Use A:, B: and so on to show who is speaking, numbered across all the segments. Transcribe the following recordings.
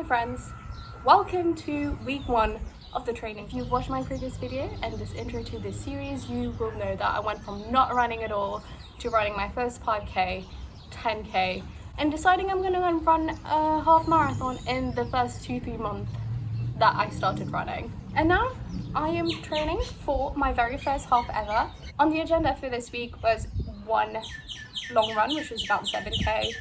A: friends, welcome to week 1 of the training. If you've watched my previous video and this intro to this series, you will know that I went from not running at all to running my first 5k, 10k, and deciding I'm going to run a half marathon in the first 2-3 months that I started running. And now I am training for my very first half ever. On the agenda for this week was one long run, which was about 7k,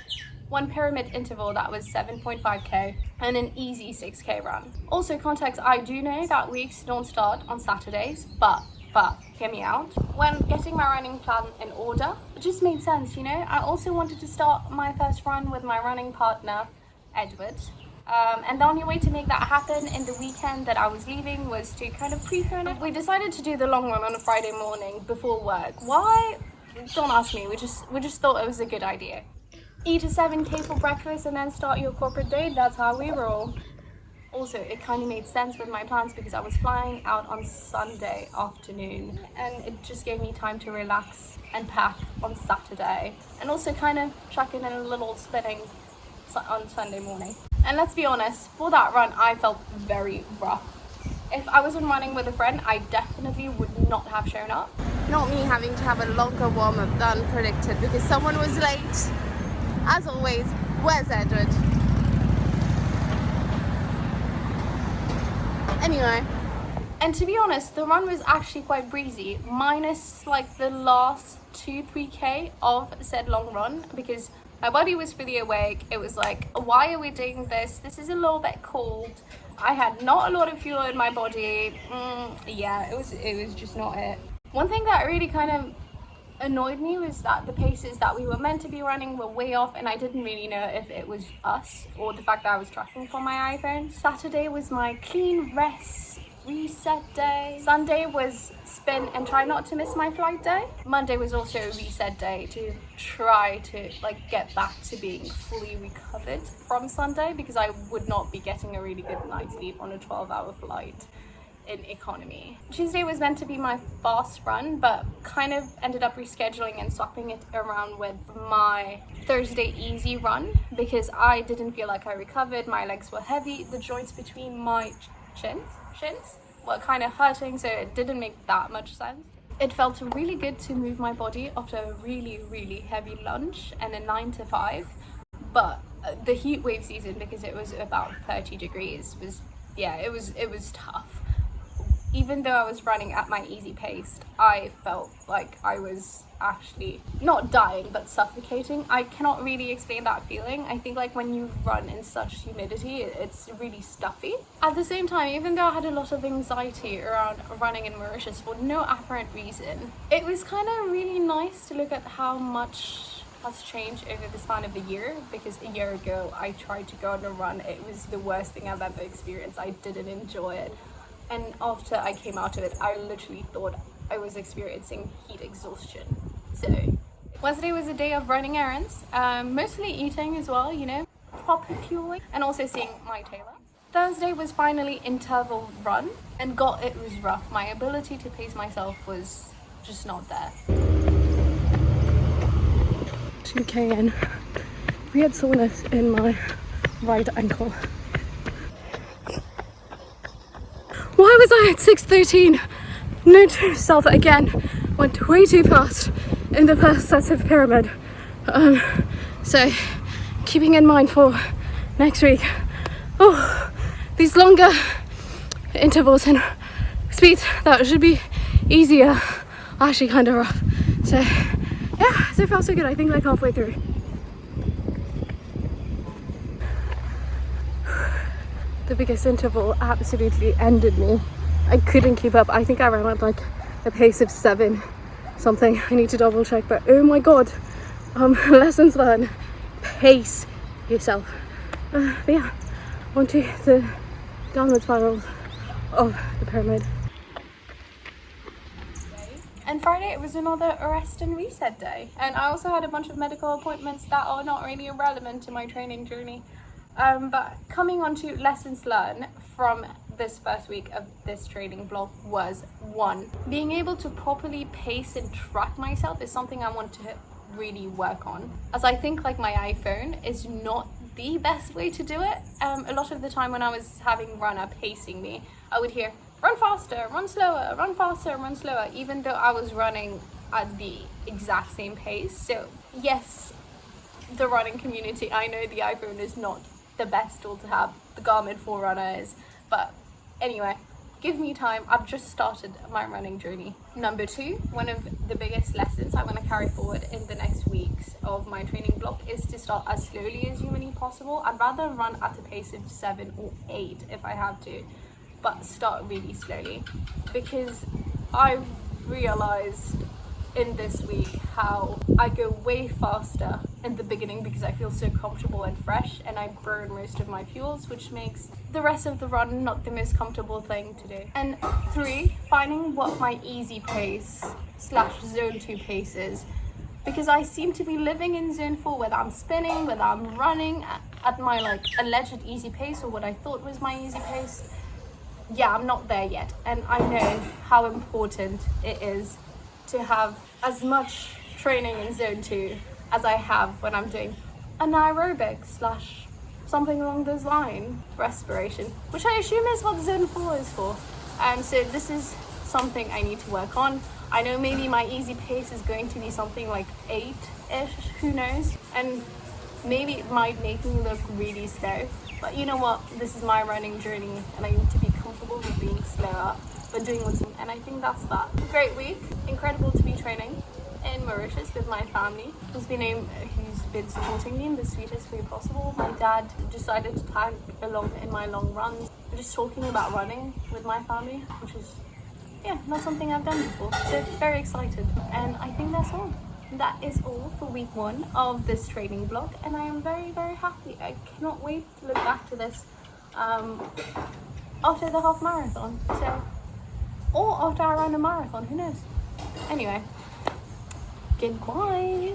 A: one pyramid interval that was 7.5k, and an easy 6k run. Also context, I do know that weeks don't start on Saturdays, but hear me out. When getting my running plan in order, it just made sense, you know. I also wanted to start my first run with my running partner, Edward. And the only way to make that happen in the weekend that I was leaving was to kind of prepone it. We decided to do the long run on a Friday morning before work. Why? Don't ask me, we just thought it was a good idea. Eat a 7k for breakfast and then start your corporate day, that's how we roll. Also, it kind of made sense with my plans because I was flying out on Sunday afternoon and it just gave me time to relax and pack on Saturday and also kind of chuck in a little spinning on Sunday morning. And let's be honest, for that run I felt very rough. If I wasn't running with a friend, I definitely would not have shown up. Not me having to have a longer warm-up than predicted because someone was late. As always, where's Edward? Anyway, and to be honest, the run was actually quite breezy, minus like the last 2-3k of said long run because my body was fully awake. It was like, why are we doing this? This is a little bit cold. I had not a lot of fuel in my body. Yeah, it was just not it. One thing that really kind of annoyed me was that the paces that we were meant to be running were way off and I didn't really know if it was us or the fact that I was tracking from my iPhone. Saturday was my clean rest reset day. Sunday was spin and try not to miss my flight day. Monday was also a reset day to try to like get back to being fully recovered from Sunday because I would not be getting a really good night's sleep on a 12-hour flight in economy. Tuesday was meant to be my fast run, but kind of ended up rescheduling and swapping it around with my Thursday easy run because I didn't feel like I recovered. My legs were heavy. The joints between my shins were kind of hurting, so it didn't make that much sense. It felt really good to move my body after a really heavy lunch and a 9 to 5, but the heat wave season, because it was about 30 degrees, was it was tough. Even though I was running at my easy pace, I felt like I was actually not dying but suffocating. I cannot really explain that feeling. I think like when you run in such humidity, it's really stuffy. At the same time, even though I had a lot of anxiety around running in Mauritius for no apparent reason, it was kind of really nice to look at how much has changed over the span of a year, because a year ago I tried to go on a run. It was the worst thing I've ever experienced. I didn't enjoy it. And after I came out of it, I literally thought I was experiencing heat exhaustion. So Wednesday was a day of running errands, mostly eating as well, you know, proper fueling, and also seeing my tailor. Thursday was finally interval run, and God, it was rough. My ability to pace myself was just not there. 2k in, we had soreness in my right ankle. Why was I at 6:13? Note to self again, went way too fast in the first set of pyramid. So keeping in mind for next week, these longer intervals and speeds that should be easier are actually kind of rough. So yeah, so far so good. I think like halfway through. The biggest interval absolutely ended me. I couldn't keep up. I think I ran at like a pace of 7 something. I need to double check, but oh my god. Lessons learned. Pace yourself. But yeah, onto the downward spiral of the pyramid. And Friday it was another rest and reset day. And I also had a bunch of medical appointments that are not really relevant to my training journey. But coming on to lessons learned from this first week of this training vlog was 1. Being able to properly pace and track myself is something I want to really work on, as I think like my iPhone is not the best way to do it. A lot of the time when I was having runner pacing me, I would hear run faster, run slower, run faster, run slower, even though I was running at the exact same pace. So yes, the running community, I know the iPhone is not the best tool to have, the Garmin Forerunner is, but anyway, give me time. I've just started my running journey. Number 2, one of the biggest lessons I want to carry forward in the next weeks of my training block is to start as slowly as humanly possible. I'd rather run at a pace of 7 or 8 if I have to, but start really slowly, because I realized in this week how I go way faster in the beginning because I feel so comfortable and fresh, and I burn most of my fuels, which makes the rest of the run not the most comfortable thing to do. And 3, finding what my easy pace / zone 2 pace is, because I seem to be living in zone 4, whether I'm spinning, whether I'm running at my like alleged easy pace or what I thought was my easy pace. Yeah, I'm not there yet, and I know how important it is to have as much training in zone 2 as I have when I'm doing anaerobic / something along those lines, respiration, which I assume is what zone 4 is for. And so this is something I need to work on. I know maybe my easy pace is going to be something like 8-ish, who knows, and maybe it might make me look really slow, but you know what, this is my running journey and I need to be comfortable with being slower but doing what's, and I think that's that. Great week, incredible to be training in Mauritius with my family, who's been supporting me in the sweetest way possible. My dad decided to tag along in my long runs. We're just talking about running with my family, which is, yeah, not something I've done before, so very excited. And I think that's all. That is all for week 1 of this training block, and I am very, very happy. I cannot wait to look back to this after the half marathon, so, or after I run a marathon, who knows. Anyway, goodbye.